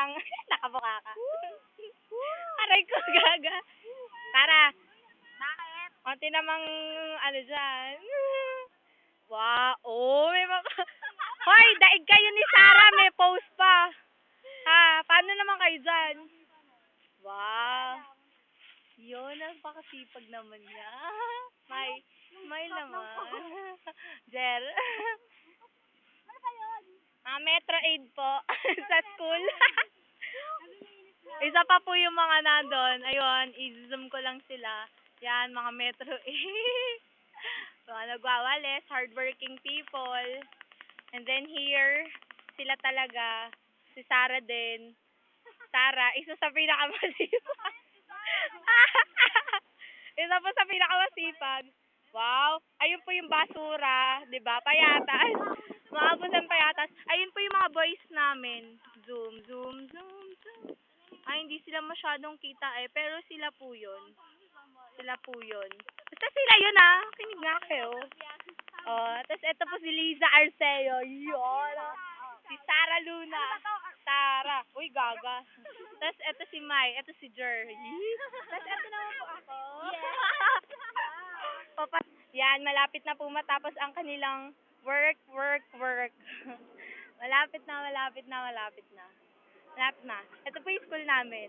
lang. Nakabuka ka. Aray ko, gaga. Tara. Bakit? Konti namang, ano dyan. Wow. Oh, may mga... Hoy, daig kayo ni Sarah. May post pa. Ha, paano naman kayo dyan? Wow. Yun, napakasipag naman niya. May naman. Jer. Ano ba yun? Metro Aid po. Sa school. Isa pa po yung mga nandun. Ayun, i-zoom ko lang sila. Yan, mga Metro Aid. Mga nagwawalis, hardworking people. And then here, sila talaga. Si Sarah din. Sarah, isa sa pinakamasipag. Isa po sa pinakamasipag. Wow. Ayun po yung basura. Diba? Payatas. Mga busan payatas. Ayun po yung mga boys namin. Zoom, zoom, zoom, zoom. Ay, hindi sila masyadong kita eh. Pero sila po yun. Sila po yun. Basta sila yun ah. Kinig nga kayo. Oh, tapos ito po si Liza Arceo. Yun. Si Sarah Luna. Sarah. Uy, gaga. Tapos ito si Mai. Ito si Jer. Tapos ito naman po ako. Papa. Yan, malapit na po matapos ang kanilang work. Malapit na. Malapit na. Ito po yung school namin.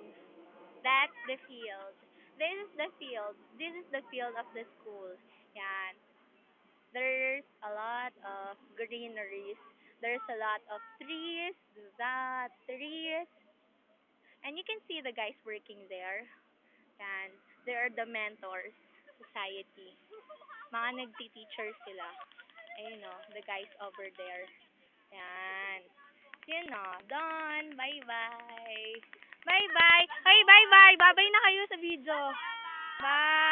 That's the field. This is the field. This is the field of the school. Yan. There's a lot of greeneries. There's a lot of trees. Trees. And you can see the guys working there. Yan. They are the mentors society. Mga nagti-teacher sila. Ayun o, the guys over there. Yan. Yun o, done. Bye-bye. Bye-bye. Hey, bye-bye. Bye-bye na kayo sa video. Bye.